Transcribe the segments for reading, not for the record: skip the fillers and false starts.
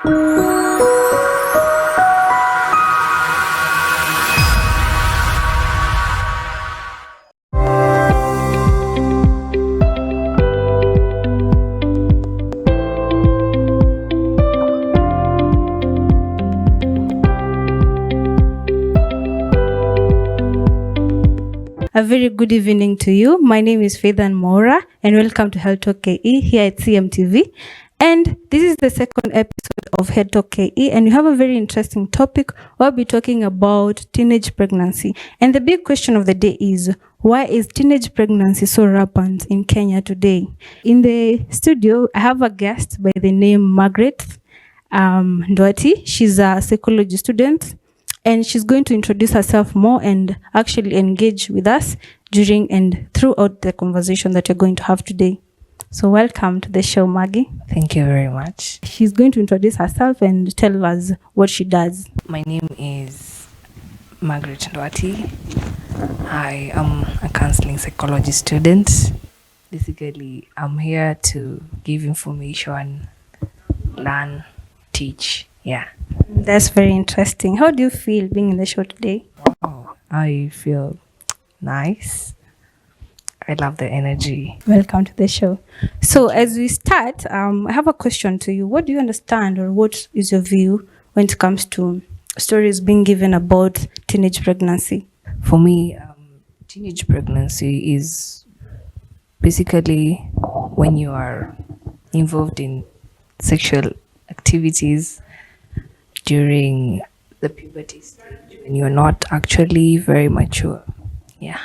A very good evening to you. My name is Faithan Mora, and welcome to Health Talk KE here at CMTV. And this is the second episode of Health Talk KE, and we have a very interesting topic. We'll be talking about teenage pregnancy. And the big question of the day is, why is teenage pregnancy so rampant in Kenya today? In the studio, I have a guest by the name Margaret Ndwati. She's a psychology student, and she's going to introduce herself more and actually engage with us during and throughout the conversation that we're going to have today. So welcome to the show, Maggie. Thank you very much. She's going to introduce herself and tell us what she does. My name is Margaret Ndwati. I am a counseling psychology student. Basically, I'm here to give information, learn, teach. Yeah. That's very interesting. How do you feel being in the show today? Oh, I feel nice. I love the energy. Welcome to the show. So as we start, I have a question to you. What do you understand, or what is your view when it comes to stories being given about teenage pregnancy? For me, teenage pregnancy is basically when you are involved in sexual activities during the puberty stage when you're not actually very mature. Yeah.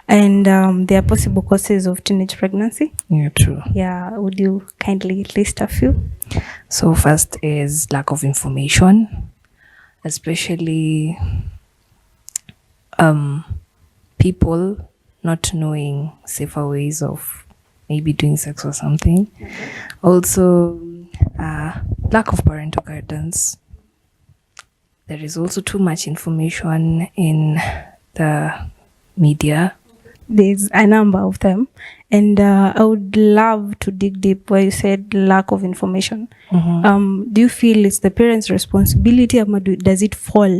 And there are possible causes of teenage pregnancy? Yeah, true. Yeah, would you kindly list a few? So first is lack of information, especially people not knowing safer ways of maybe doing sex or something. Also, lack of parental guidance. There is also too much information in the media. There's a number of them. And I would love to dig deep where you said lack of information. Mm-hmm. Do you feel it's the parents' responsibility, or does it fall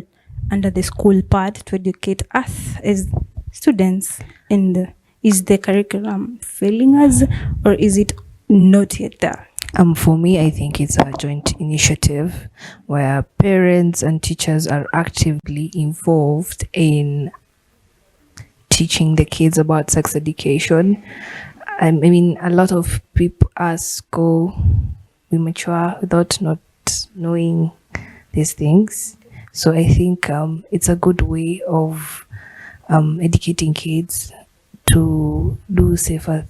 under the school part to educate us as students? And is the curriculum failing us, or is it not yet there? For me, I think it's a joint initiative where parents and teachers are actively involved in teaching the kids about sex education. I mean, a lot of people we mature without not knowing these things. So I think it's a good way of educating kids to do safer.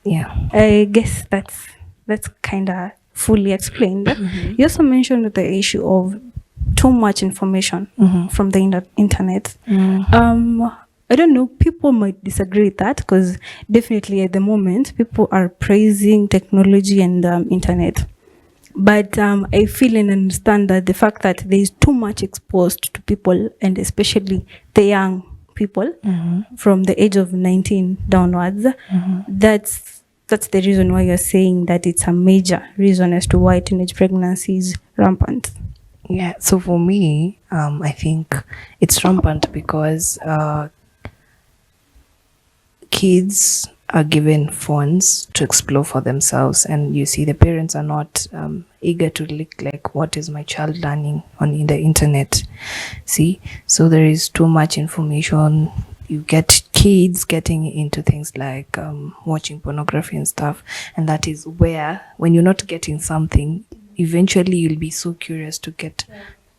Yeah. I guess that's kind of fully explained. Mm-hmm. You also mentioned the issue of too much information from the internet. Mm-hmm. I don't know, people might disagree with that, because definitely at the moment people are praising technology and internet. But I feel and understand that the fact that there is too much exposed to people, and especially the young people from the age of 19 downwards, that's the reason why you're saying that it's a major reason as to why teenage pregnancy is rampant. Yeah, so for me, I think it's rampant because kids are given phones to explore for themselves, and you see the parents are not eager to look like, what is my child learning in the internet? See, so there is too much information. You get kids getting into things like watching pornography and stuff, and that is where, when you're not getting something, eventually you'll be so curious to get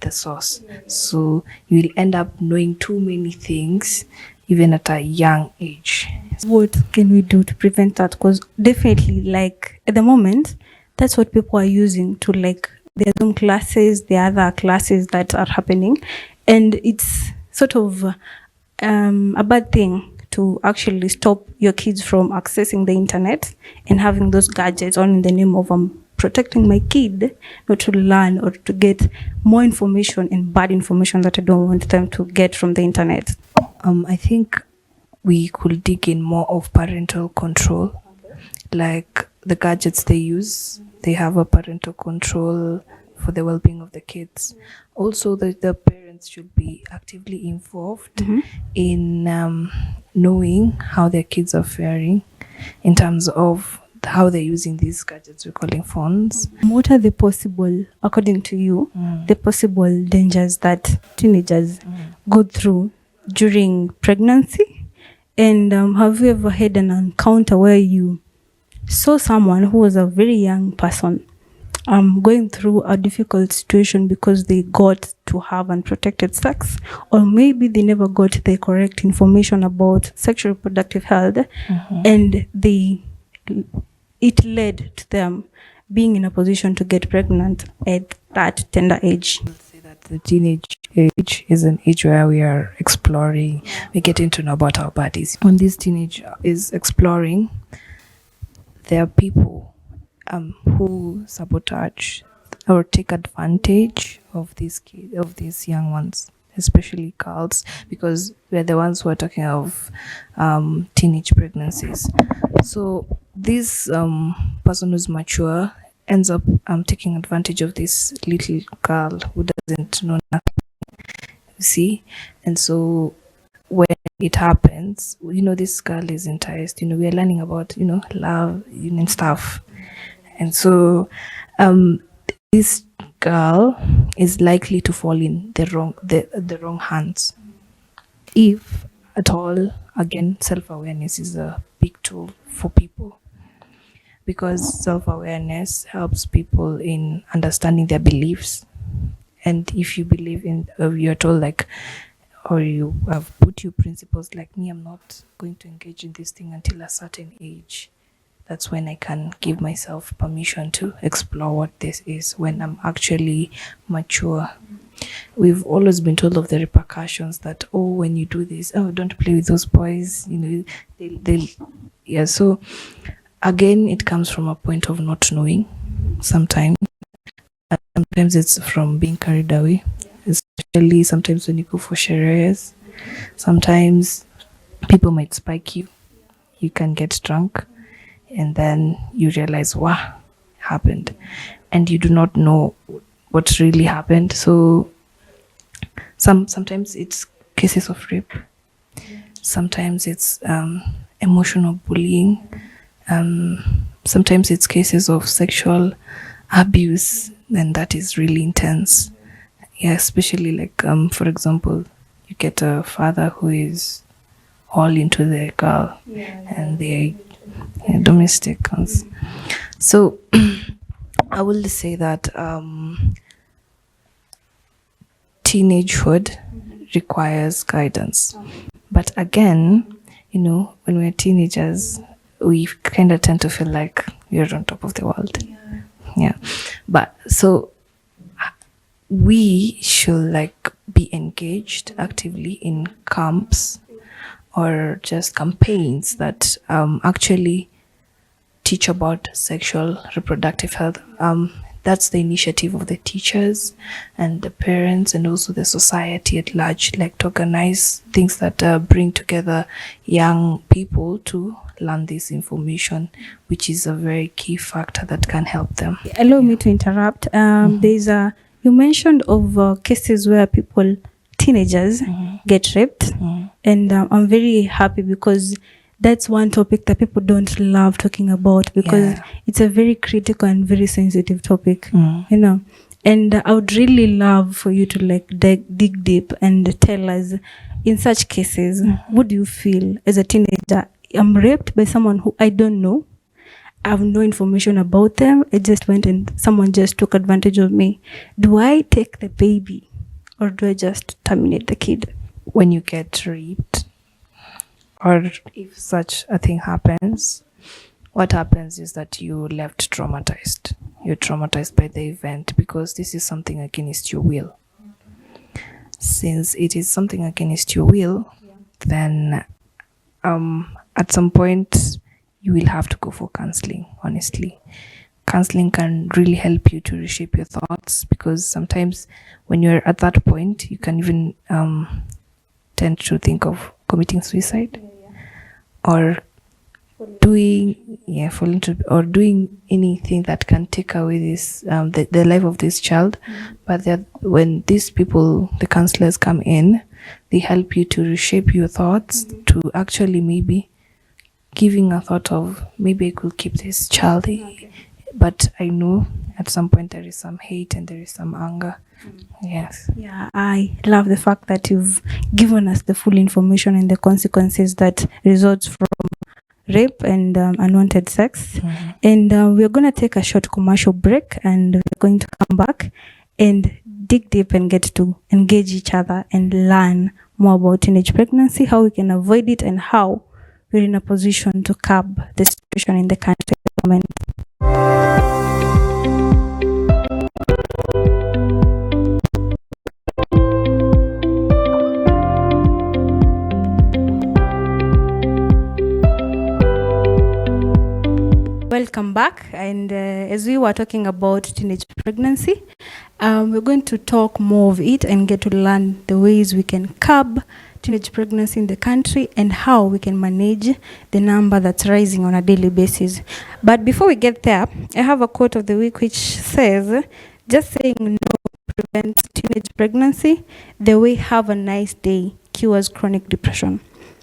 the source. So you'll end up knowing too many things even at a young age. What can we do to prevent that? Because definitely, like, at the moment, that's what people are using to, like, their Zoom classes, the other classes that are happening, and it's sort of a bad thing to actually stop your kids from accessing the internet and having those gadgets on in the name of protecting my kid not to learn or to get more information and bad information that I don't want them to get from the internet. I think we could dig in more of parental control. Like the gadgets they use, they have a parental control for the well-being of the kids. Also, the parents should be actively involved in knowing how their kids are faring in terms of how they're using these gadgets we're calling phones. What are the possible, according to you, the possible dangers that teenagers go through during pregnancy? And have you ever had an encounter where you saw someone who was a very young person going through a difficult situation because they got to have unprotected sex, or maybe they never got the correct information about sexual reproductive health, and it led to them being in a position to get pregnant at that tender age? I would say that the teenage age is an age where we are exploring, we're getting to know about our bodies. When this teenage is exploring, there are people who sabotage or take advantage of these kids, of these young ones, especially girls, because we're the ones who are talking of teenage pregnancies. So this person who's mature ends up taking advantage of this little girl who doesn't know nothing, you see. And so when it happens, this girl is enticed, we are learning about, love, and stuff. And so this girl is likely to fall in the wrong hands, if at all. Again, self-awareness is a big tool for people, because self-awareness helps people in understanding their beliefs. And if you believe in, you're told like, or you have put your principles like, me, I'm not going to engage in this thing until a certain age. That's when I can give myself permission to explore what this is, when I'm actually mature. We've always been told of the repercussions that, when you do this, don't play with those boys, they'll yeah. So again, it comes from a point of not knowing sometimes. Sometimes it's from being carried away, especially sometimes when you go for sherehes. Sometimes people might spike you, you can get drunk, and then you realize what happened, and you do not know what really happened. So sometimes it's cases of rape, sometimes it's emotional bullying, sometimes it's cases of sexual abuse, and that is really intense. Yeah, especially like for example, you get a father who is all into the girl, and they're domestic ones. So I will say that teenagehood requires guidance, but again, when we're teenagers, we kind of tend to feel like we're on top of the world. Yeah, but so we should like be engaged actively in camps or just campaigns that actually teach about sexual reproductive health. That's the initiative of the teachers and the parents, and also the society at large, like to organize things that bring together young people to learn this information, which is a very key factor that can help them. Allow me to interrupt. You mentioned of cases where teenagers get raped, and I'm very happy because that's one topic that people don't love talking about, because it's a very critical and very sensitive topic, and I would really love for you to like dig deep and tell us, in such cases, what do you feel as a teenager? I'm raped by someone who I don't know. I have no information about them. I just went and someone just took advantage of me. Do I take the baby, or do I just terminate the kid? When you get raped, or if such a thing happens, what happens is that you're left traumatized. You're traumatized by the event, because this is something against your will. Since it is something against your will, then at some point you will have to go for counseling. Honestly, counseling can really help you to reshape your thoughts, because sometimes when you're at that point, you can even tend to think of committing suicide, or fall into or doing anything that can take away this the life of this child. But when these people, the counselors, come in, they help you to reshape your thoughts to actually maybe giving a thought of maybe I could keep this child. But I know at some point there is some hate and there is some anger. Yes. Yeah, I love the fact that you've given us the full information and the consequences that results from rape and unwanted sex. And we're going to take a short commercial break, and we're going to come back and dig deep and get to engage each other and learn more about teenage pregnancy, how we can avoid it, and how we're in a position to curb the situation in the country at the moment. Welcome back, and as we were talking about teenage pregnancy, we're going to talk more of it and get to learn the ways we can curb teenage pregnancy in the country and how we can manage the number that's rising on a daily basis. But before we get there, I have a quote of the week which says, "Just saying no prevents teenage pregnancy the way have a nice day cures chronic depression."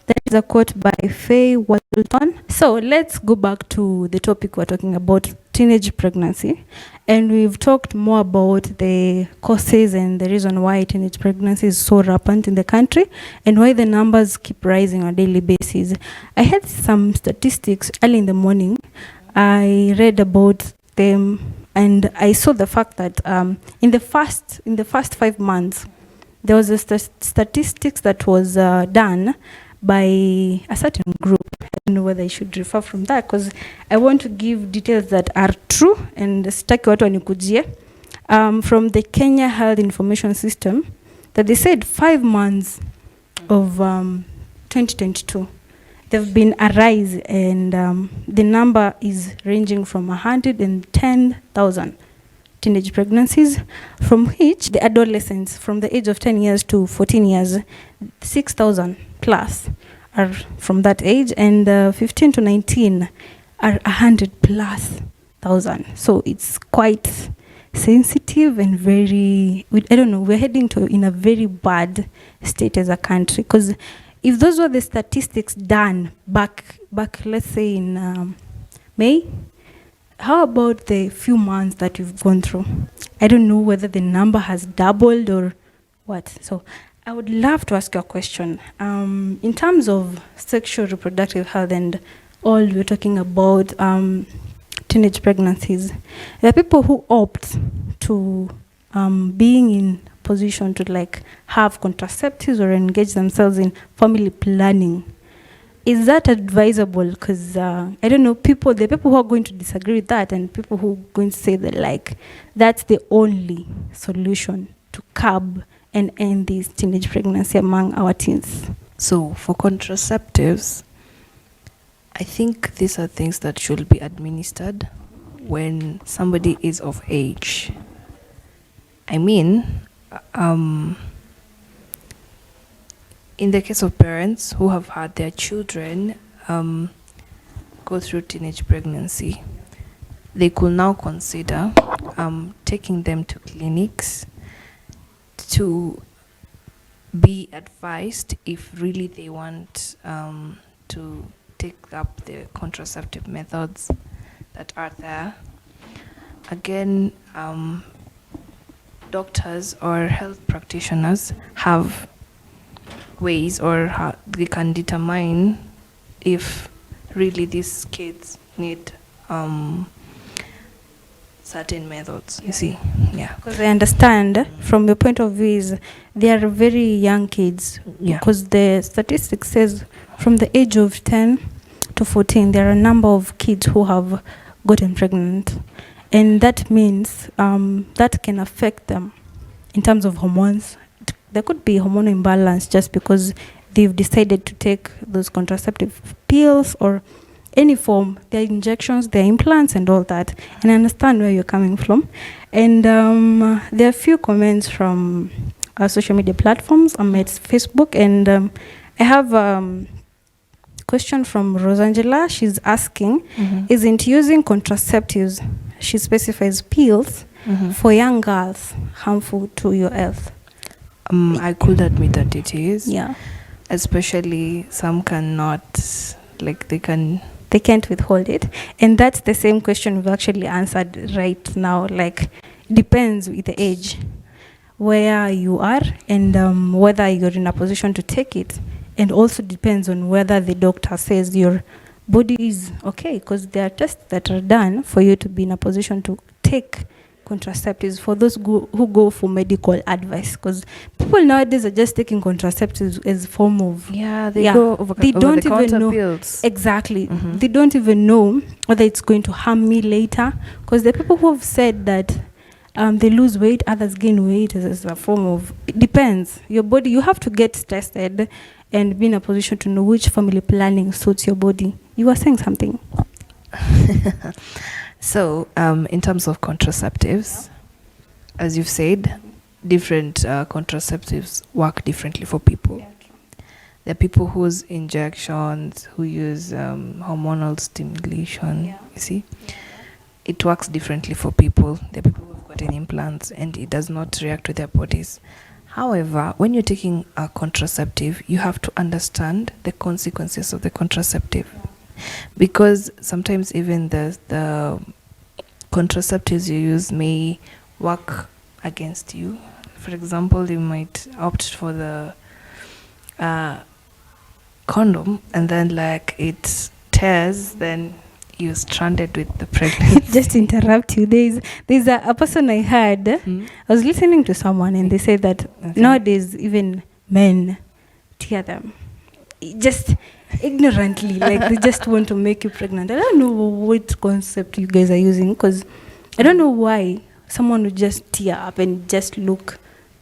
That is a quote by Faye Walton. So let's go back to the topic we're talking about, teenage pregnancy. And we've talked more about the causes and the reason why teenage pregnancy is so rampant in the country and why the numbers keep rising on a daily basis. I had some statistics early in the morning. I read about them and I saw the fact that in the first 5 months, there was a statistics that was done by a certain group. I don't know whether I should refer from that because I want to give details that are true and sitaki watu wanikujie from the Kenya Health Information System, that they said 5 months of 2022 there have been a rise, and the number is ranging from 110,000 teenage pregnancies, from which the adolescents from the age of 10 years to 14 years, 6,000 plus are from that age, and 15 to 19 are 100 plus thousand. So it's quite sensitive and very, I don't know, we're heading to in a very bad state as a country, because if those were the statistics done back let's say in May, how about the few months that we've gone through? I don't know whether the number has doubled or what. So I would love to ask you a question. In terms of sexual reproductive health and all we're talking about teenage pregnancies, there are people who opt to being in position to like have contraceptives or engage themselves in family planning. Is that advisable? Because I don't know, the people who are going to disagree with that, and people who are going to say that like that's the only solution to curb and end this teenage pregnancy among our teens. So for contraceptives, I think these are things that should be administered when somebody is of age. I mean, in the case of parents who have had their children go through teenage pregnancy, they could now consider taking them to clinics to be advised if really they want to take up the contraceptive methods that are there. Again, doctors or health practitioners have ways, or they can determine if really these kids need certain methods. You see, yeah. Because I understand from your point of view is they are very young kids. Yeah. Because the statistics says from the age of 10 to 14, there are a number of kids who have gotten pregnant. And that means that can affect them in terms of hormones. There could be hormonal imbalance just because they've decided to take those contraceptive pills or any form, their injections, their implants and all that. And I understand where you're coming from. And there are a few comments from our social media platforms. I'm at Facebook, and I have question from Rosangela. She's asking, isn't using contraceptives, she specifies pills, for young girls harmful to your health? I could admit that it is. Yeah. Especially some cannot, like they can't withhold it. And that's the same question we've actually answered right now. Like, depends with the age, where you are, and whether you're in a position to take it. And also depends on whether the doctor says your body is okay, because there are tests that are done for you to be in a position to take contraceptives, for those who go for medical advice, because people nowadays are just taking contraceptives as a form of go over, they over don't the even know pills. Exactly. They don't even know whether it's going to harm me later, because the people who have said that they lose weight, others gain weight as a form of, it depends. Your body, you have to get tested and be in a position to know which family planning suits your body. You were saying something. So, in terms of contraceptives, as you've said, different contraceptives work differently for people. There are people whose injections, who use hormonal stimulation, you see. It works differently for people. There are people who've gotten implants and it does not react to their bodies. However, when you're taking a contraceptive, you have to understand the consequences of the contraceptive. Because sometimes even the contraceptives you use may work against you. For example, you might opt for the condom, and then like it tears, then you're stranded with the pregnancy. Just interrupt you. There's a person I heard. I was listening to someone and they said that nowadays even men tear them. Just ignorantly, like they just want to make you pregnant. I don't know what concept you guys are using, because I don't know why someone would just tear up and just look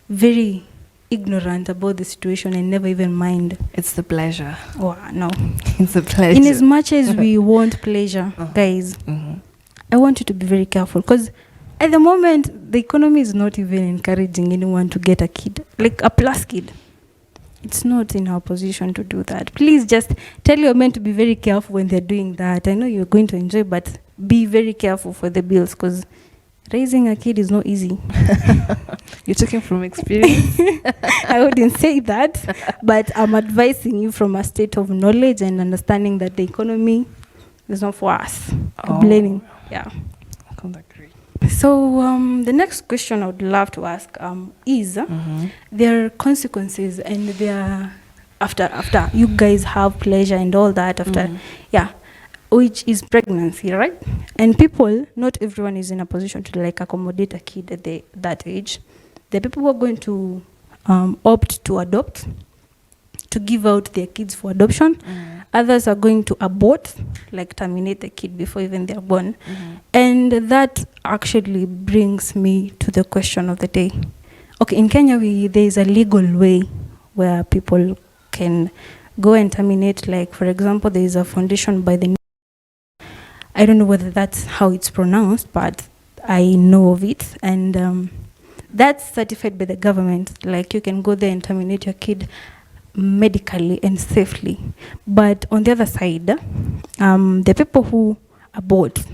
very ignorant about the situation and never even mind. It's the pleasure. Oh, no. It's the pleasure. In as much as we want pleasure, guys, I want you to be very careful, because at the moment, the economy is not even encouraging anyone to get a kid, like a plus kid. It's not in our position to do that. Please just tell your men to be very careful when they're doing that. I know you're going to enjoy, but be very careful for the bills, because raising a kid is not easy. You're talking from experience? I wouldn't say that, but I'm advising you from a state of knowledge and understanding that the economy is not for us. Complaining. Yeah. I can't agree. So the next question I would love to ask is there are consequences, and there after you guys have pleasure and all that after which is pregnancy, right? And people, not everyone is in a position to like accommodate a kid at that age. There are people who are going to opt to adopt, to give out their kids for adoption. Others are going to abort, like terminate the kid before even they're born. And that actually brings me to the question of the day. Okay, in Kenya, there is a legal way where people can go and terminate. Like, for example, there is a foundation by the, I don't know whether that's how it's pronounced, but I know of it. And that's certified by the government. Like, you can go there and terminate your kid medically and safely. But on the other side, the people who abort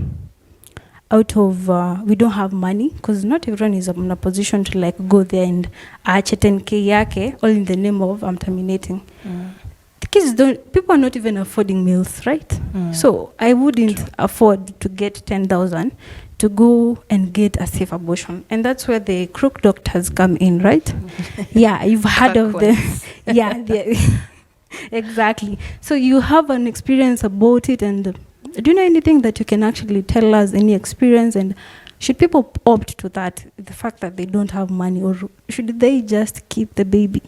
out of we don't have money, because not everyone is in a position to like go there and ache 10K yake all in the name of I'm terminating. The kids don't, people are not even affording meals, right? So I wouldn't afford to get 10,000 to go and get a safe abortion. And that's where the crook doctors come in, right? Yeah, you've heard of them. Yeah, exactly. So you have an experience about it, and do you know anything that you can actually tell us, any experience? And should people opt to that, the fact that they don't have money, or should they just keep the baby?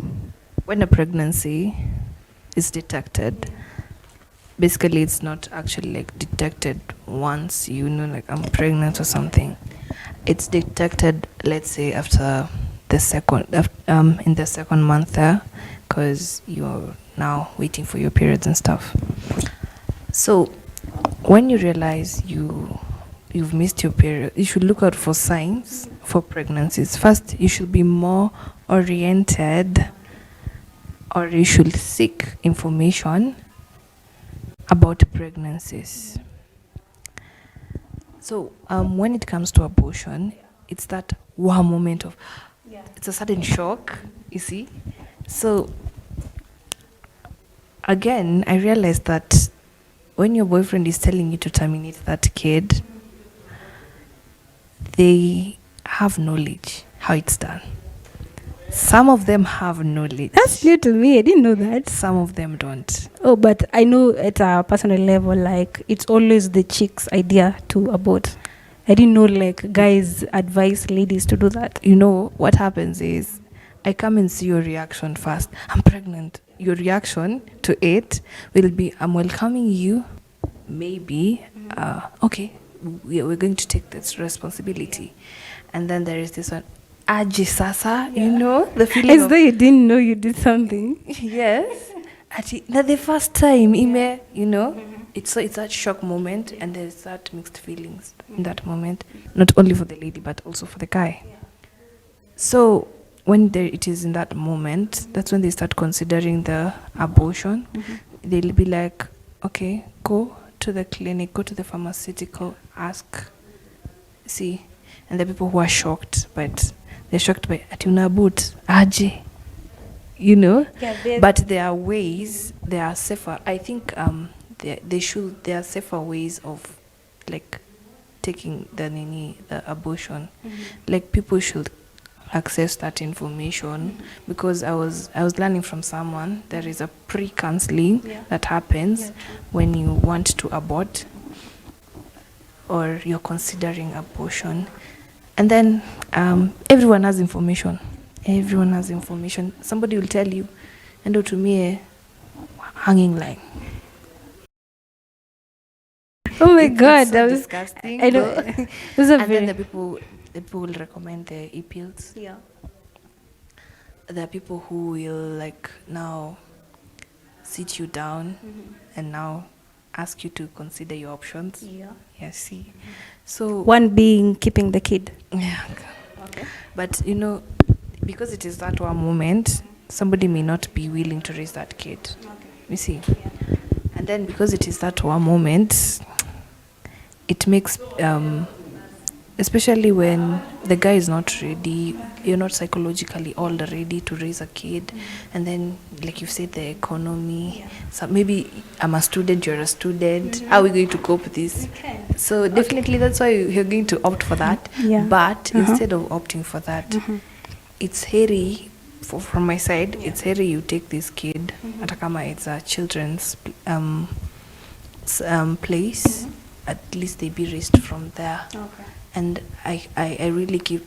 When a pregnancy is detected, basically it's not actually like detected once you know like I'm pregnant or something. It's detected, let's say, after the second in the second month there, because you're now waiting for your periods and stuff. So when you realize you've missed your period, you should look out for signs for pregnancies. First, you should be more oriented, or you should seek information about pregnancies. So when it comes to abortion, it's that wow moment of, it's a sudden shock, you see. So again, I realized that when your boyfriend is telling you to terminate that kid, they have knowledge how it's done. Some of them have knowledge. That's new to me. I didn't know that. Some of them don't. Oh, but I know at a personal level, like it's always the chick's idea to abort. I didn't know like guys advise ladies to do that. You know, what happens is I come and see your reaction first. I'm pregnant. Your reaction to it will be, I'm welcoming you. Maybe, okay, we're going to take this responsibility. And then there is this one, aji sasa, you know, the feeling As though you didn't know you did something. yes. Now the first time, you know, it's that shock moment, and there's that mixed feelings in that moment, not only for the lady but also for the guy. So when it is in that moment, that's when they start considering the abortion. They'll be like, okay, go to the clinic, go to the pharmaceutical, ask, see. And the people who are shocked, but they're shocked by atuna boot aje, you know. But there are ways, there are safer. I think there are safer ways of like taking the abortion. Like people should access that information, because I was learning from someone, there is a pre-counseling that happens when you want to abort or you're considering abortion. And then everyone has information. Somebody will tell you, and to me, hanging line. Oh my God, so that was disgusting. I know. It was a And very, then the people will recommend the e-pills. yeah. There are people who will like now sit you down and now ask you to consider your options. Yeah, see. So One being keeping the kid. yeah. Okay. But you know, because it is that one moment, somebody may not be willing to raise that kid. You see. And then because it is that one moment, it makes especially when the guy is not ready, you're not psychologically all ready to raise a kid. And then, like you said, the economy. So maybe I'm a student, you're a student. How are we going to cope with this? So definitely that's why you're going to opt for that. Yeah. But instead of opting for that, it's hairy. From my side, it's hairy you take this kid, atakama it's a children's place, at least they be raised from there. And I really give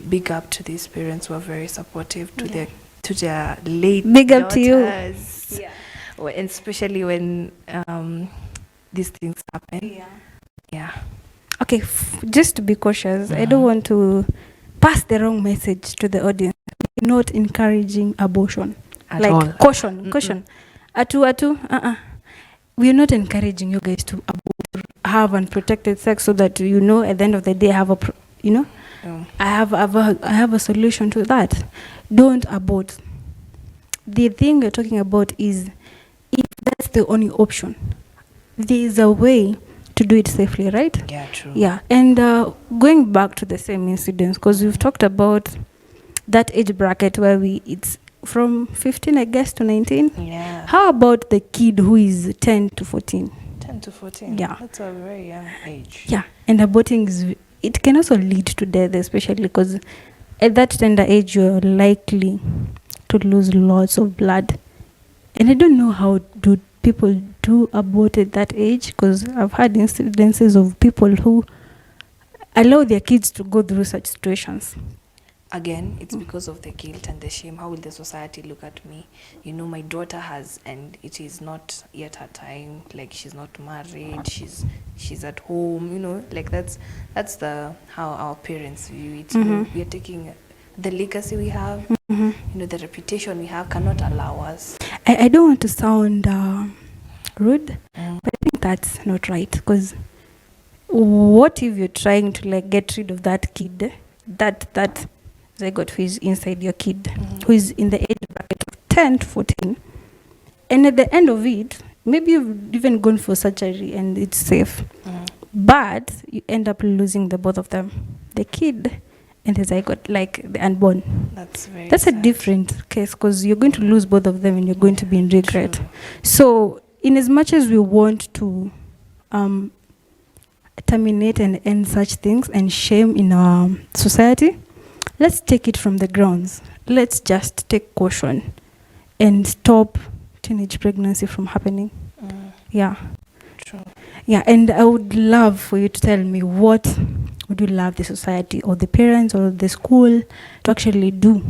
big up to these parents who are very supportive to their late Big up to you. daughters. And especially when these things happen. Okay, just to be cautious, I don't want to pass the wrong message to the audience. We're not encouraging abortion. At like all. Caution. We're not encouraging you guys to have unprotected sex so that you know at the end of the day I have I have a solution to that. Don't abort. The thing we're talking about is if that's the only option, there is a way to do it safely, right? Yeah, true. Yeah, and going back to the same incidents, because we've talked about that age bracket where it's from 15, I guess, to 19. Yeah. How about the kid who is 10 to 14? 10 to 14. Yeah. That's a very young age. Yeah, and aborting it can also lead to death, especially because at that tender age you're likely to lose lots of blood. And I don't know how do people do abort at that age, because I've had incidences of people who allow their kids to go through such situations. Again, it's because of the guilt and the shame. How will the society look at me? You know, my daughter has, and it is not yet her time. Like, she's not married. She's at home. You know, like that's how our parents view it. You know, we are taking the legacy we have. You know, the reputation we have cannot allow us. I don't want to sound rude, but I think that's not right. Because what if you're trying to like get rid of that kid, that zygote who is inside your kid, who is in the age bracket of 10 to 14, and at the end of it, maybe you've even gone for surgery and it's safe, but you end up losing the both of them, the kid and the zygote, like the unborn. That's a different case, because you're going to lose both of them and you're going to be in regret. True. So in as much as we want to terminate and end such things and shame in our society, let's take it from the grounds. Let's just take caution and stop teenage pregnancy from happening. Yeah. True. Yeah, and I would love for you to tell me, what would you love the society or the parents or the school to actually do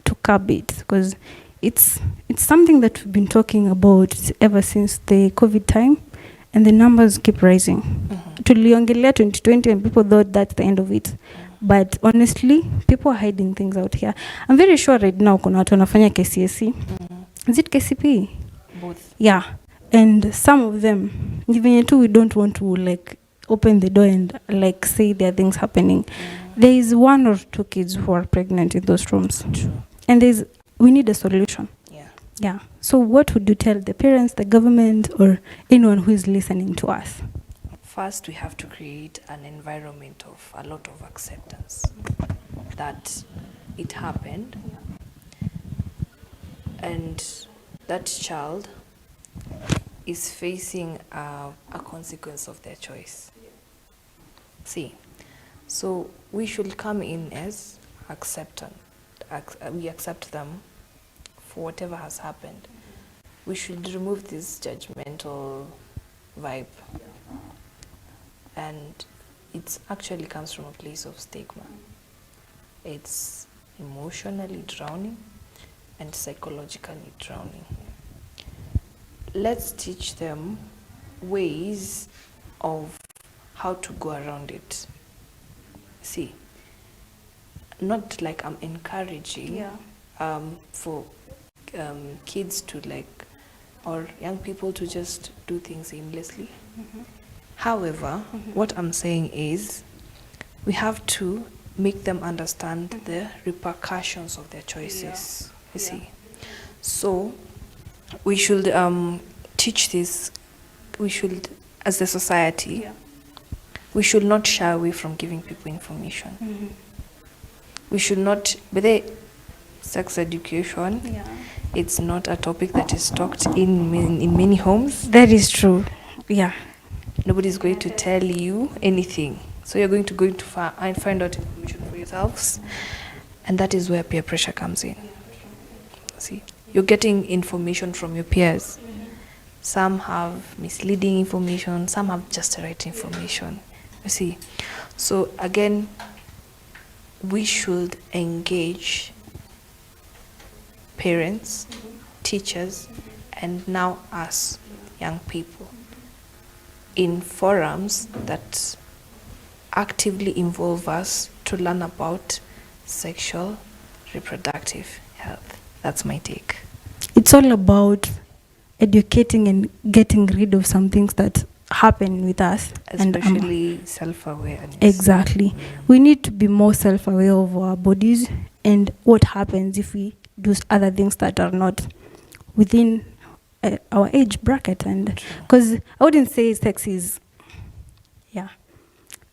to curb it? Because it's something that we've been talking about ever since the COVID time, and the numbers keep rising. Tuliongelea 2020 and people thought that's the end of it. But honestly, people are hiding things out here. I'm very sure right now kuna watu wanafanya KCSE. Is it KCP? Both. Yeah. And some of them, even too, we don't want to like open the door and like say there are things happening. There is 1 or 2 kids who are pregnant in those rooms. True. And we need a solution. Yeah. Yeah. So what would you tell the parents, the government, or anyone who is listening to us? First, we have to create an environment of a lot of acceptance that it happened, and that child is facing a consequence of their choice. See, so we should come in as acceptant. We accept them for whatever has happened. We should remove this judgmental vibe. And it actually comes from a place of stigma. It's emotionally drowning and psychologically drowning. Let's teach them ways of how to go around it. See, not like I'm encouraging for kids to like, or young people to just do things aimlessly. However, what I'm saying is we have to make them understand the repercussions of their choices. You see, so we should teach this. We should, as a society, we should not shy away from giving people information. We should not, but sex education, it's not a topic that is talked in many homes. That is true. Yeah. Nobody's going to tell you anything. So you're going to find out information for yourselves. And that is where peer pressure comes in. See, you're getting information from your peers. Some have misleading information, some have just the right information. You see, so again, we should engage parents, teachers, and now us, young people, in forums that actively involve us to learn about sexual reproductive health. That's my take. It's all about educating and getting rid of some things that happen with us. Especially self-awareness. Exactly. We need to be more self-aware of our bodies and what happens if we do other things that are not within our age bracket. And because I wouldn't say sex is,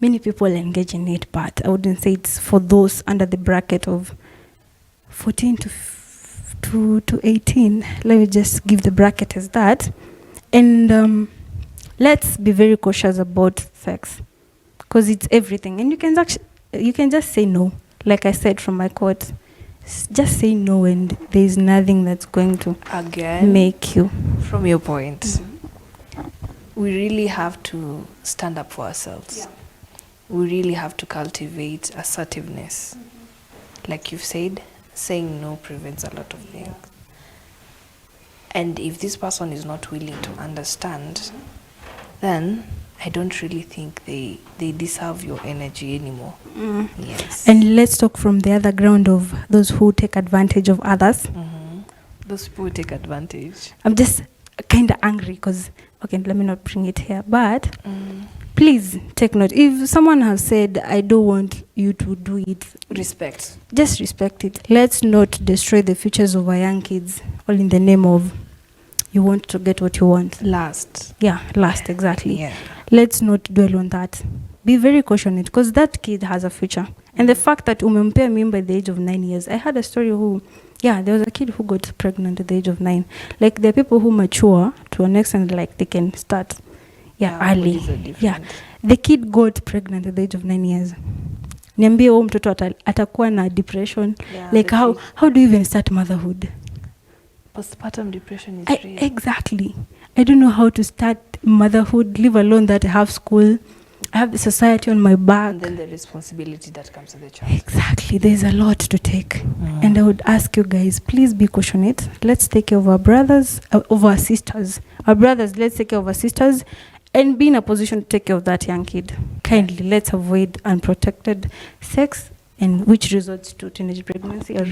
many people engage in it, but I wouldn't say it's for those under the bracket of 14 to 18. Let me just give the bracket as that. And let's be very cautious about sex, because it's everything. And you can just say no. Like I said from my quote, just say no, and there's nothing that's going to make you. From your point, we really have to stand up for ourselves. We really have to cultivate assertiveness. Like you've said, saying no prevents a lot of things. And if this person is not willing to understand, then I don't really think they deserve your energy anymore. Yes. And let's talk from the other ground of those who take advantage of others. Those people who take advantage. I'm just kind of angry because, okay, let me not bring it here, but please take note. If someone has said, I don't want you to do it, respect. Just respect it. Let's not destroy the futures of our young kids, all in the name of you want to get what you want. Last. Yeah, last, exactly. Yeah. Let's not dwell on that. Be very cautious because that kid has a future. And the fact that umempea mimba at the age of 9 years, I had a story there was a kid who got pregnant at the age of 9. Like, there are people who mature to an extent, like they can start early. Yeah, the kid got pregnant at the age of 9 years. Niambie huyo mtoto atakuwa na depression. Like, how do you even start motherhood? Postpartum depression is real. Exactly. I don't know how to start motherhood, leave alone that I have school, I have the society on my back. And then the responsibility that comes with the child. Exactly. There's a lot to take. And I would ask you guys, please be cautious. Let's take care of our brothers, of our sisters. Our brothers, let's take care of our sisters and be in a position to take care of that young kid. Kindly, let's avoid unprotected sex, and which results to teenage pregnancy or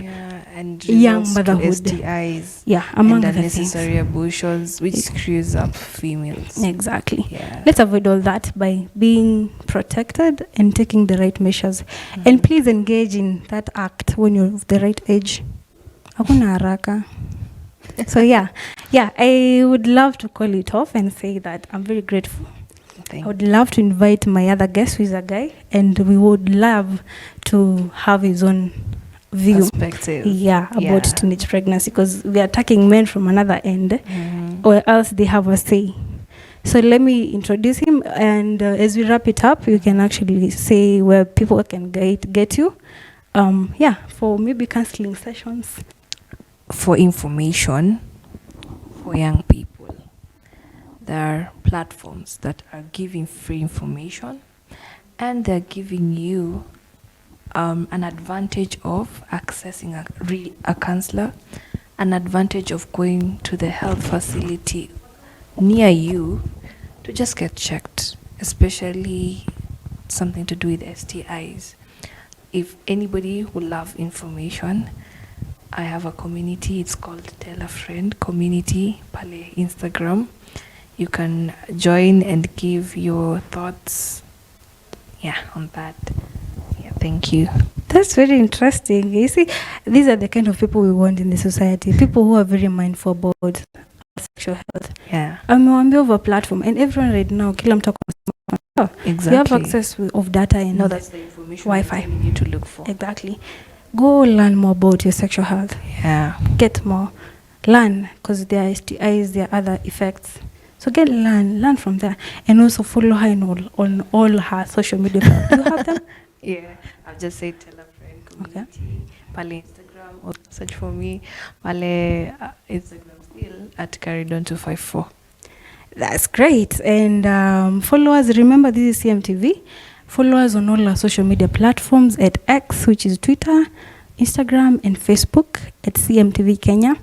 and young motherhood, STIs, among and other unnecessary abortions, which screws up females. Exactly. Let's avoid all that by being protected and taking the right measures. And please engage in that act when you're of the right age. Hakuna haraka. So I would love to call it off and say that I'm very grateful. I would love to invite my other guest, who is a guy, and we would love to have his own view, perspective, about teenage pregnancy, because we are attacking men from another end, or else they have a say. So let me introduce him, and as we wrap it up, you can actually say where people can get you, for maybe counseling sessions, for information, for young people. There are platforms that are giving free information, and they're giving you an advantage of accessing a counselor, an advantage of going to the health facility near you to just get checked, especially something to do with STIs. If anybody would love information, I have a community. It's called Tell a Friend Community, Pale Instagram. You can join and give your thoughts on that. Thank you. That's very interesting. You see, these are the kind of people we want in the society. People who are very mindful about sexual health. Amewambia over platform, and everyone right now, kila mtu exactly. You have access of data and that's the information Wi-Fi you need to look for. Exactly. Go learn more about your sexual health. Get more. Learn, because there are STIs, there are other effects. So learn from there, and also follow her on all her social media. Do you have them? I've just said Tell a Friend Community, Pale Instagram, or search for me, Pale Instagram still at Caridon254. That's great. And follow us. Remember, this is CMTV. Follow us on all our social media platforms at X, which is Twitter, Instagram, and Facebook at CMTV Kenya.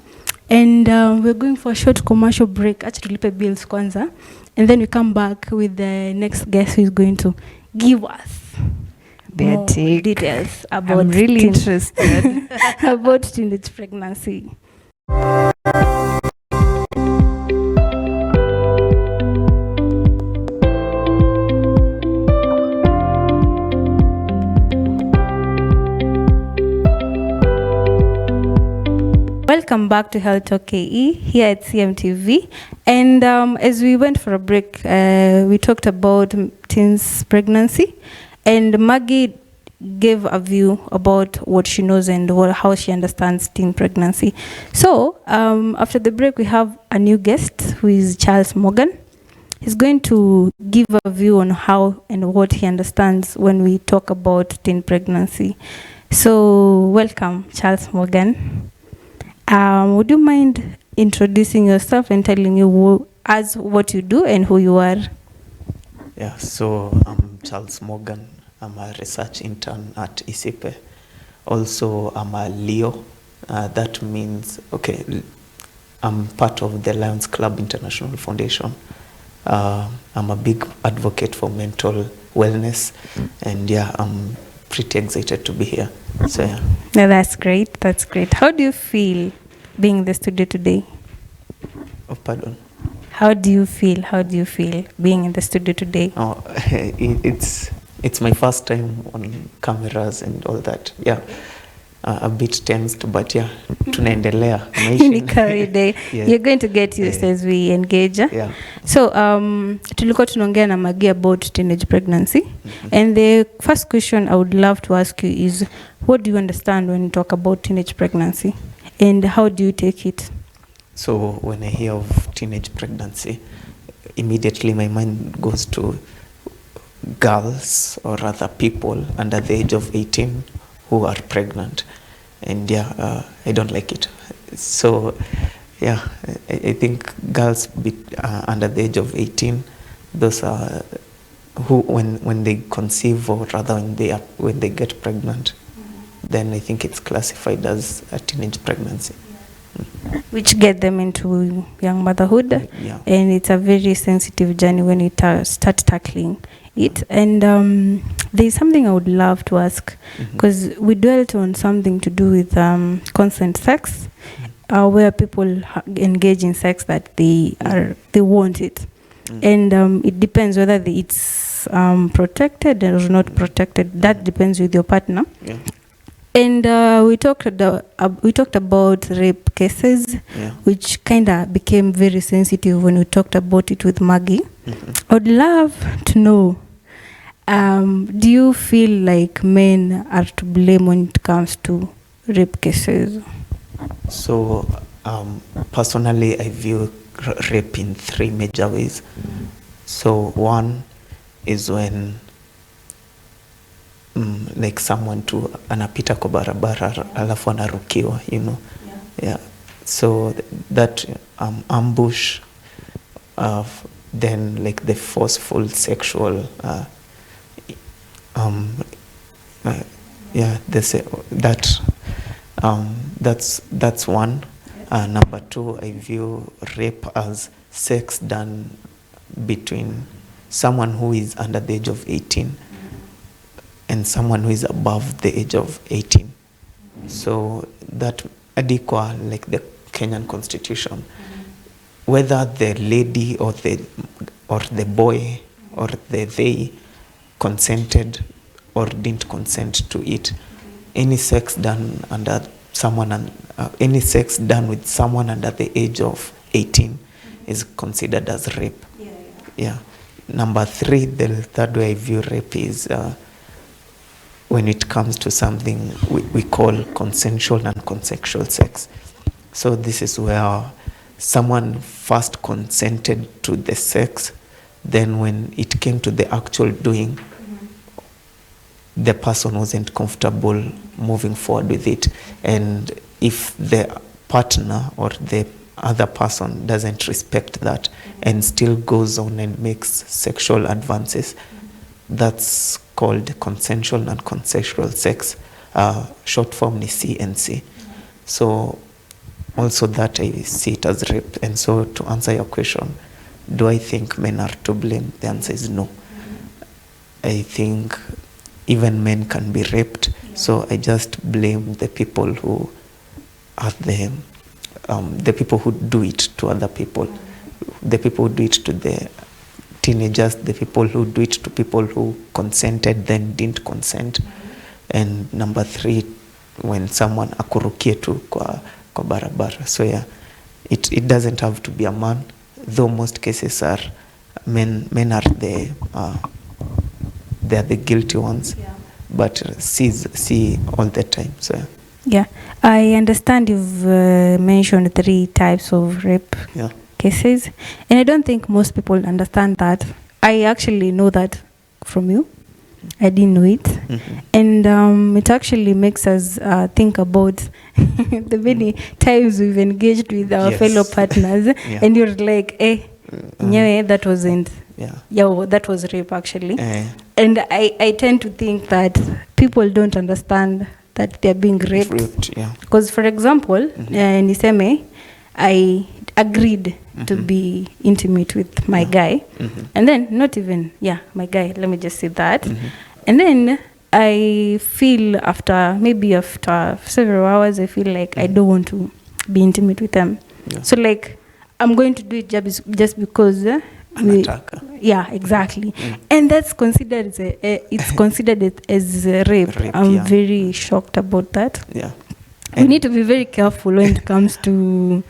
And we're going for a short commercial break. Actually, tulipe bills kwanza. And then we come back with the next guest who is going to give us more details about I'm really interested about teenage pregnancy. Welcome back to Health Talk KE here at CMTV. And as we went for a break, we talked about teens pregnancy, and Maggie gave a view about what she knows and how she understands teen pregnancy. So after the break, we have a new guest who is Charles Morgan. He's going to give a view on how and what he understands when we talk about teen pregnancy. So welcome, Charles Morgan. Would you mind introducing yourself and telling you what you do and who you are? Yeah, so I'm Charles Morgan. I'm a research intern at ISIPE. Also, I'm a Leo. That means, I'm part of the Lions Club International Foundation. I'm a big advocate for mental wellness, and I'm pretty excited to be here. So yeah. No, that's great. That's great. How do you feel being in the studio today? Oh, pardon. How do you feel? How do you feel being in the studio today? Oh, it's my first time on cameras and all that. Yeah. a bit tensed, but yeah, tunaendelea. Ni kawaida. Yeah. You're going to get used as we engage. Yeah. So tulikuwa tunaongea na Magi about teenage pregnancy. And the first question I would love to ask you is, what do you understand when you talk about teenage pregnancy, and how do you take it? So when I hear of teenage pregnancy, immediately my mind goes to girls or other people under the age of 18 who are pregnant. And yeah, I don't like it. So yeah, I think girls under the age of 18, those are who when they conceive, or rather when they get pregnant, then I think it's classified as a teenage pregnancy. Which get them into young motherhood. Yeah. And it's a very sensitive journey when you start tackling it. And there's something I would love to ask, because we dwelt on something to do with consent sex, where people engage in sex that they want it. And it depends whether it's protected or not protected. That depends with your partner. Yeah. And we talked about rape cases, which kind of became very sensitive when we talked about it with Maggie. I would love to know, do you feel like men are to blame when it comes to rape cases? So personally, I view rape in three major ways. So one is when like someone to anapita kwa barabara alafu anarukiwa, you know. Yeah. So that ambush of then like the forceful sexual that's one. Number two, I view rape as sex done between someone who is under the age of 18 and someone who is above the age of 18. So that adikwa, like the Kenyan constitution, whether the lady or the boy or they consented or didn't consent to it, any sex done under someone any sex done with someone under the age of 18 is considered as rape. Yeah. Number three, the third way I view rape is when it comes to something we call consensual and consensual sex. So this is where someone first consented to the sex, then when it came to the actual doing, the person wasn't comfortable moving forward with it. And if the partner or the other person doesn't respect that and still goes on and makes sexual advances, that's called consensual and consensual sex. Short form is CNC. So also that I see it as rape. And so to answer your question, do I think men are to blame? The answer is no. I think even men can be raped. So I just blame the people who are the people who do it to other people, the people who do it to the teenagers, the people who do it to people who consented then didn't consent. And number three, when someone akurukie tu kwa barabara. So yeah, it doesn't have to be a man, though most cases are men are they are the guilty ones, but see all the time. So yeah, I understand you've mentioned 3 types of rape cases, and I don't think most people understand that. I actually know that from you. I didn't know it. And it actually makes us think about the many times we've engaged with our fellow partners, and you're like, that wasn't. That was rape actually. And I tend to think that people don't understand that they're being raped. Because for example, niseme, I agreed to be intimate with my guy, and then not even my guy, let me just say that, and then I feel after several hours I feel like I don't want to be intimate with them. So like I'm going to do it just because anataka. Yeah, exactly. And that's considered it's considered as a rape. Rape, I'm yeah. very shocked about that. Yeah. We need to be very careful when it comes to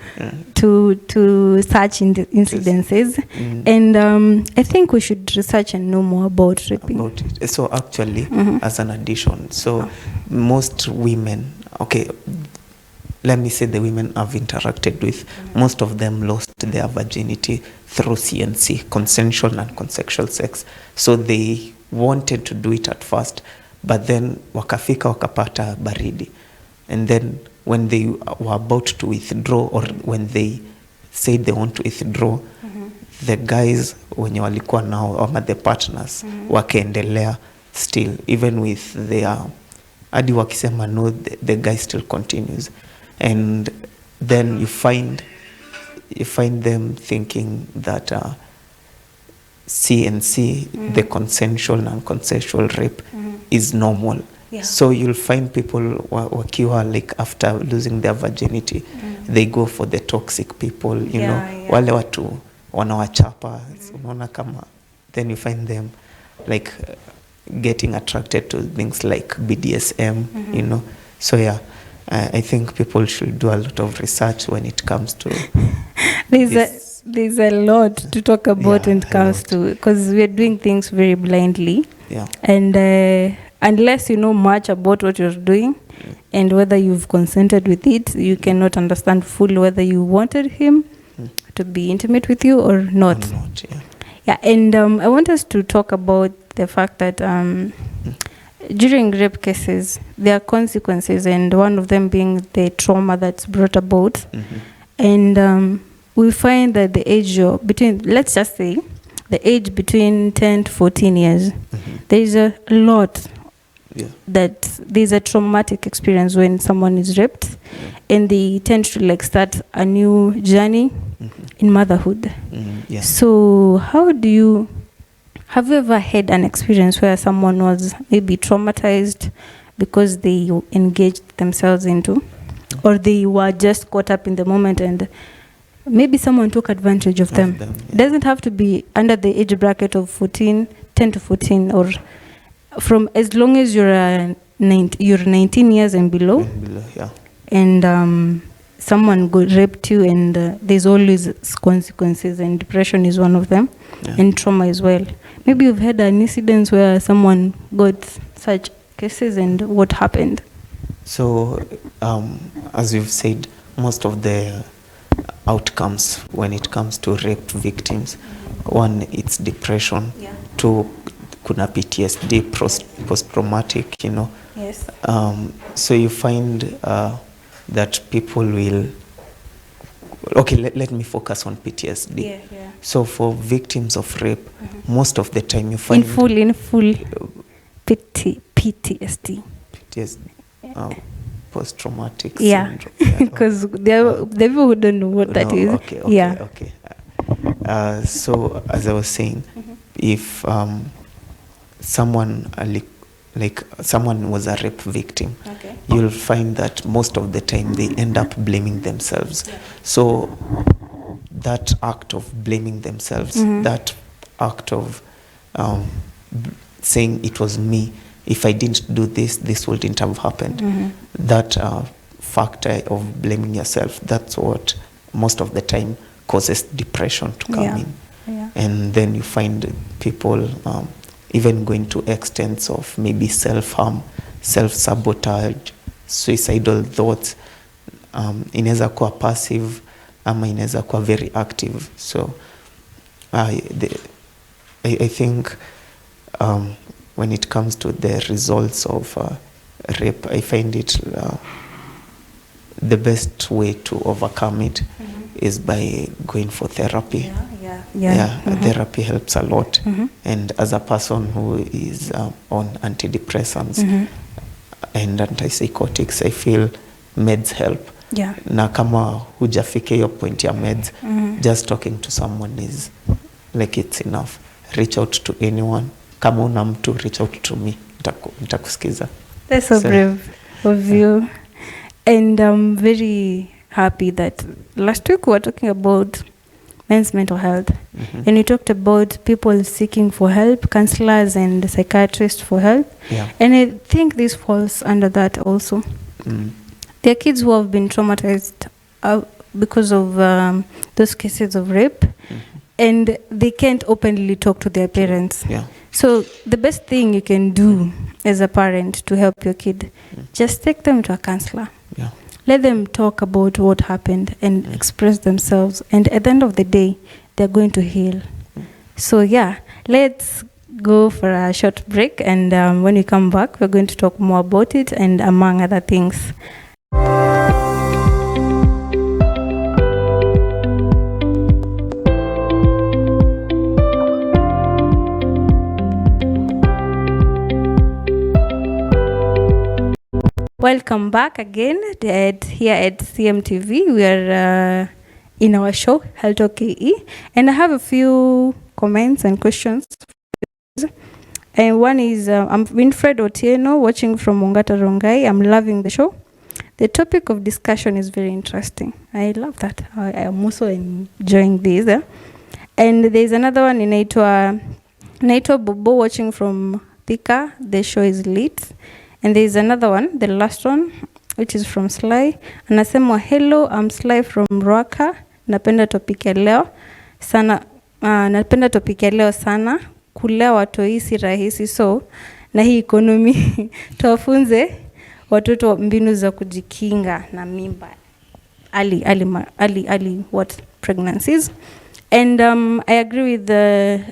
to such incidences. And I think we should research and know more about raping. About it. So actually, as an addition, so most women, okay, let me say the women I've interacted with, most of them lost their virginity through CNC, consensual and consensual sex. So they wanted to do it at first, but then wakafika wakapata baridi. And then when they were about to withdraw, or when they said they want to withdraw, the guys wenye walikuwa nao ama the partners wakaendelea still, even with their hadi wakisema no, the guy still continues. And then you find them thinking that CNC, the consensual and consensual rape, is normal. Yeah. So you'll find people wakiwa like after losing their virginity, they go for the toxic people, you know, wale watu wanawachapa, unaona kama, then you find them like getting attracted to things like BDSM, you know. So yeah, I think people should do a lot of research when it comes to there's a lot to talk about when it comes to, because we're doing things very blindly. Yeah. And unless you know much about what you're doing and whether you've consented with it, you cannot understand fully whether you wanted him to be intimate with you or not. Or not, yeah. Yeah, and I want us to talk about the fact that during rape cases, there are consequences, and one of them being the trauma that's brought about. And we find that the age between, let's just say, the age between 10 to 14 years, there is a lot that there's a traumatic experience when someone is raped, and they tend to like start a new journey in motherhood. So how do you, have you ever had an experience where someone was maybe traumatized because they engaged themselves into, or they were just caught up in the moment and maybe someone took advantage of them? It doesn't have to be under the age bracket of 10 to 14, or from as long as you're 19 years and below. And someone raped you, and there's always consequences, and depression is one of them, and trauma as well. Maybe you've had an incident where someone got such cases, and what happened? So, as you've said, most of the outcomes when it comes to rape victims, one, it's depression. Two, kuna PTSD, post-traumatic, you know. Yes. So you find that people will, okay, let me focus on PTSD. So for victims of rape, most of the time you find in full PTSD. Post-traumatic syndrome. Because there are people who don't know what that is. Okay. So as I was saying, if someone someone was a rape victim, you'll find that most of the time they end up blaming themselves. So that act of blaming themselves, that act of saying it was me, if I didn't do this, this wouldn't have happened. That factor of blaming yourself, that's what most of the time causes depression to come in. And then you find people even going to extents of maybe self-harm, self-sabotage, suicidal thoughts. Inaweza kuwa passive ama inaweza kuwa very active. So I think when it comes to the results of rape, I find it the best way to overcome it is by going for therapy. Therapy helps a lot. And as a person who is on antidepressants and antipsychotics, I feel meds help. Na kama hujafika hiyo point ya meds, just talking to someone is like it's enough. Reach out to anyone. Kama una mtu, reach out to me. Nitakusikiza. That's so brave of you. And I'm very happy that last week we were talking about men's mental health. Mhm. And we talked about people seeking for help, counselors and psychiatrists for help. Yeah. And I think this falls under that also. Mm. There are kids who have been traumatized because of those cases of rape, Mhm. and they can't openly talk to their parents. Yeah. So the best thing you can do as a parent to help your kid, just take them to a counselor. Yeah. Let them talk about what happened and express themselves. And at the end of the day, they're going to heal. So yeah, let's go for a short break. And when we come back, we're going to talk more about it and among other things. Welcome back again here at CMTV. We are in our show, Health KE. And I have a few comments and questions. And one is, I'm Winfred Otieno, watching from Mongata Rongai. I'm loving the show. The topic of discussion is very interesting. I love that. I am also enjoying this. And there's another one in Naito Bobo, watching from Thika. The show is lit. And there's another one, the last one, which is from Sly. Anasema, hello, I'm Sly from Ruaka. Napenda topic ya leo sana. Napenda topic ya leo sana. Kulea watoi si rahisi, so na hii economy tuwafunze watoto mbinu za kujikinga na mimba. What pregnancies. And I agree with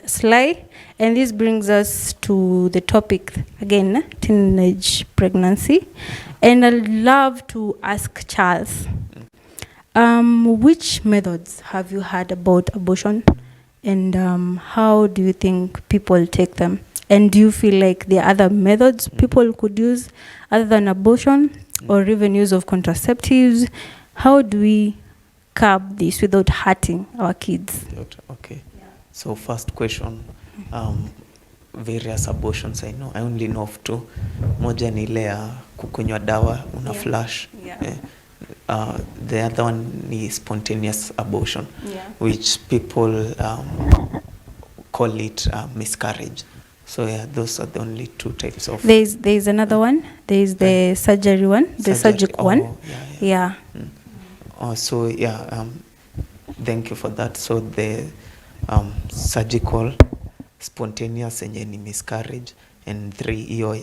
Sly. And this brings us to the topic again, teenage pregnancy. And I'd love to ask Charles, which methods have you heard about abortion? And how do you think people take them? And do you feel like there are other methods people could use other than abortion, or even use of contraceptives? How do we curb this without hurting our kids? Okay. Yeah. So first question, various abortions I know. I only know of two. Moja ni ile ya kukunywa dawa una flash. Yeah. The other one is spontaneous abortion, which people call it miscarriage. So yeah, those are the only two types of. There's another one. There's the surgery one, the surgical one. Yeah. So yeah, thank you for that. So the surgical, spontaneous enye ni miscarriage, and 3 hiyo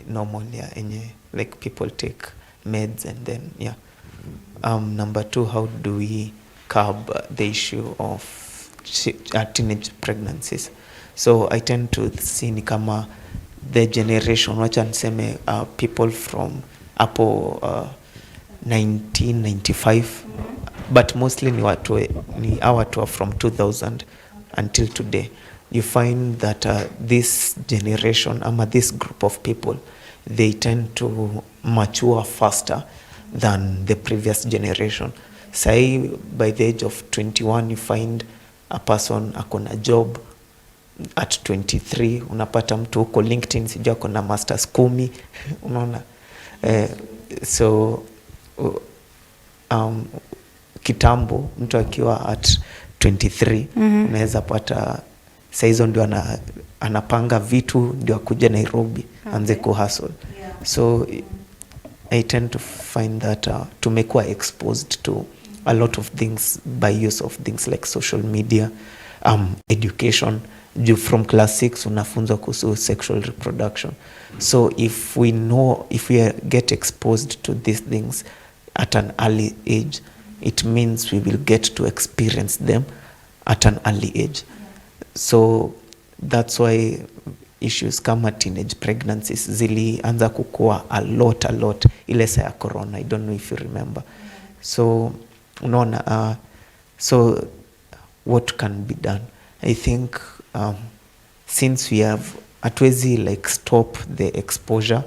normal ya enye like people take meds, and then yeah. Number 2, how do we curb the issue of teenage pregnancies? So I tend to see ni kama the generation, wacha niseme people from hapo 1995, but mostly ni watu from 2000 until today. You find that this generation, this group of people, they tend to mature faster than the previous generation. Say by the age of 21, you find a person akona job. At 23 unapata mtu huko LinkedIn sijua akona masters 10 unaona. So kitambo mtu akiwa at 23 unaweza pata saizo ndio anapanga vitu ndio akuje Nairobi anze kuhustle. So I tend to find that tumekuwa exposed to a lot of things by use of things like social media, education. From class 6 unafunzwa kuhusu sexual reproduction. So if we get exposed to these things at an early age, it means we will get to experience them at an early age. So that's why issues kama teenage pregnancies zilianza kukua a lot ile saa ya corona. I don't know if you remember. So unaona, so what can be done? I think since we have hatuwezi like stop the exposure,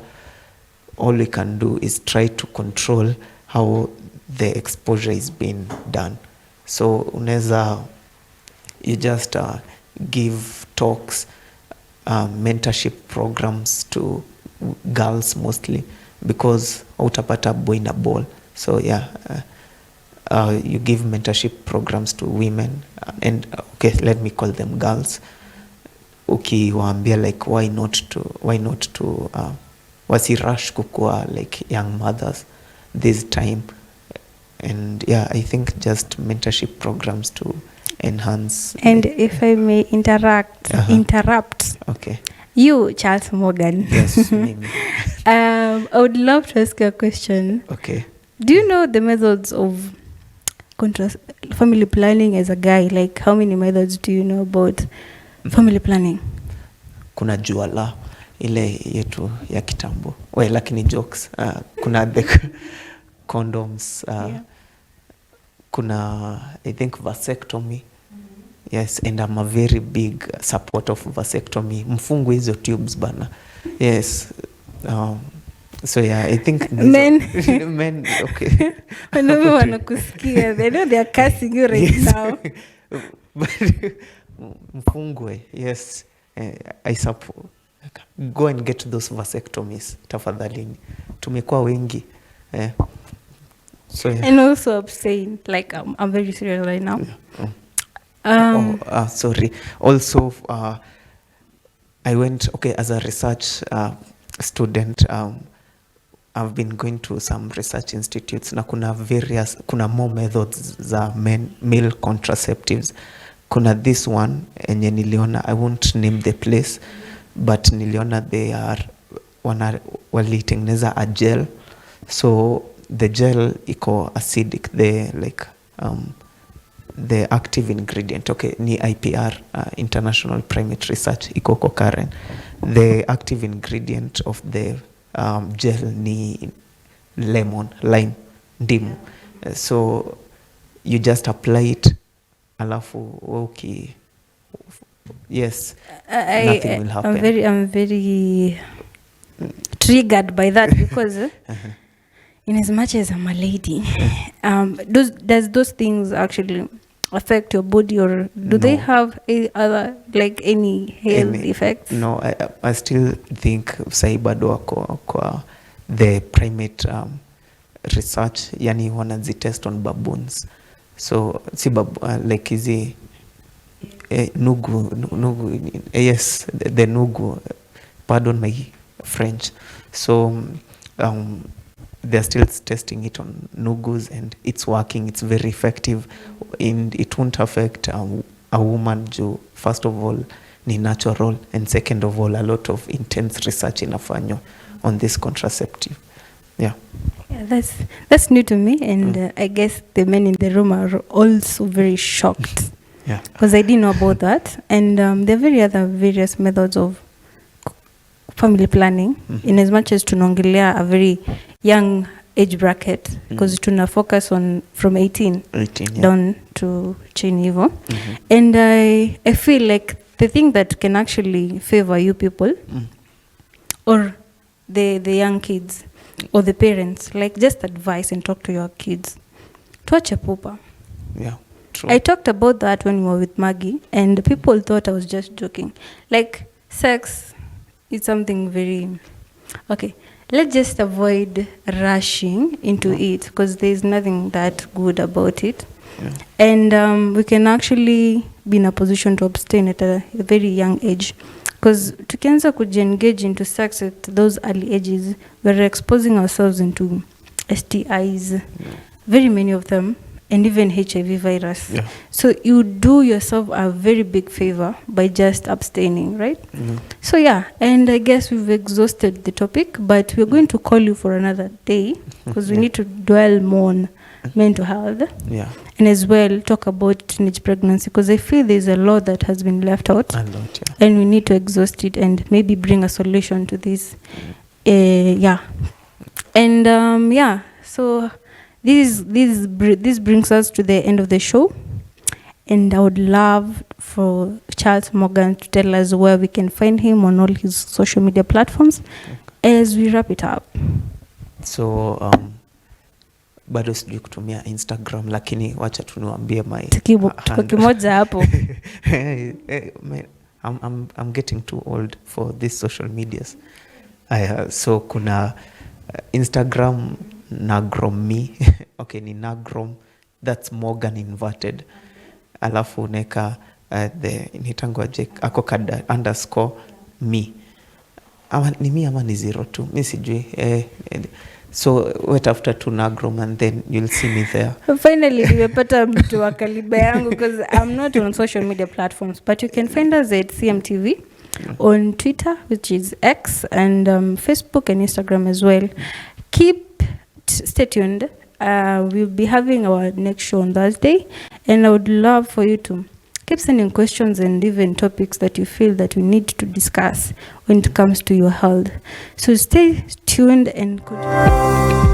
all we can do is try to control how the exposure is being done. So unaweza, you just give talks, mentorship programs to girls mostly, because utapata boy na ball. So yeah, you give mentorship programs to women and okay, let me call them girls. Ukiwaambia like why not to wasirush kukua like young mothers this time. And yeah, I think just mentorship programs to enhance. And if I may interrupt. Okay. You, Charles Morgan. Yes, mimi. I would love to ask you a question. Okay. Do you know the methods of family planning as a guy? Like, how many methods do you know about family planning? Kuna juala ile yetu ya kitambo. Lakini jokes. Kuna the condoms. Kuna, I think, vasectomy. Yes, and I'm a very big supporter of vasectomy. Mfungu hizo tubes bana. Yes. So yeah, I think men, okay. Wanaume wanakusikia. They know they are cursing you right now. But mfungwe, yes. I support. Go and get those vasectomies, tafadhalini. Tumekuwa wengi. So yeah. And also abstain. Like, I'm very serious right now. Yeah. Sorry. Also, I went, okay, as a research student, I've been going to some research institutes na kuna more methods za male contraceptives. Kuna this one enye niliona, I won't name the place, but niliona they are walitengeneza a gel. So the gel iko acidic, the active ingredient, okay, ni IPR, International Primate Research, iko Karen. The active ingredient of the gel ni lime, ndimu. So you just apply it, alafu okay, yes, nothing will happen. I'm very triggered by that because in as much as I'm a lady, does those things actually affect your body, or do they have any health effects? No, I still think sai bado wako kwa the primate research, yani wanazitest on baboons. So si like hizi nugu, yes, the nugu, pardon my French. So they're still testing it on nugus and it's working, it's very effective, and it won't affect a woman. First of all, ni natural, and second of all, a lot of intense research inafanywa on this contraceptive. Yeah, that's new to me, and I guess the men in the room are also very shocked. Yeah, because I didn't know about that. And there are various methods of family planning, in as much as tunaongelea a very young age bracket, because tuna focus on from 18 yeah, down to chini hivo. And I feel like the thing that can actually favor you people or the young kids or the parents, like, just advise and talk to your kids. Tuache pupa. Yeah, true. I talked about that when we were with Maggie, and people thought I was just joking. Like, sex is something very... Okay, let's just avoid rushing into it, because there's nothing that good about it. Yeah. And we can actually be in a position to abstain at a very young age. Because tukianza kujiengage into sex at those early ages, we're exposing ourselves into STIs, very many of them, and even HIV virus. Yeah. So you do yourself a very big favor by just abstaining, right? So yeah, and I guess we've exhausted the topic, but we're going to call you for another day, because we need to dwell more on mental health. Yeah. And as well talk about teenage pregnancy, because I feel there's a lot that has been left out. A lot, yeah. And we need to exhaust it and maybe bring a solution to this. Yeah. And yeah, so this brings us to the end of the show. And I would love for Charles Morgan to tell us where we can find him on all his social media platforms as we wrap it up. So bado sijui kutumia Instagram, lakini wacha tuniambie my tuko kimoja hapo. I'm getting too old for these social medias. So kuna Instagram nagrom me. Okay, ni nagrom that's Morgan inverted. Alafu uneka the nitangwa Jake ako kada underscore me. Ama ni mi ama ni 02, mi sijui. So wait after Tunagrom and then you'll see me there. Finally, nimepata mtu wa kaliba yangu because I'm not on social media platforms, but you can find us at CMTV on Twitter, which is X, and Facebook and Instagram as well. Stay tuned. We'll be having our next show on Thursday, and I would love for you to keep sending questions and even topics that you feel that we need to discuss when it comes to your health. So stay tuned and good.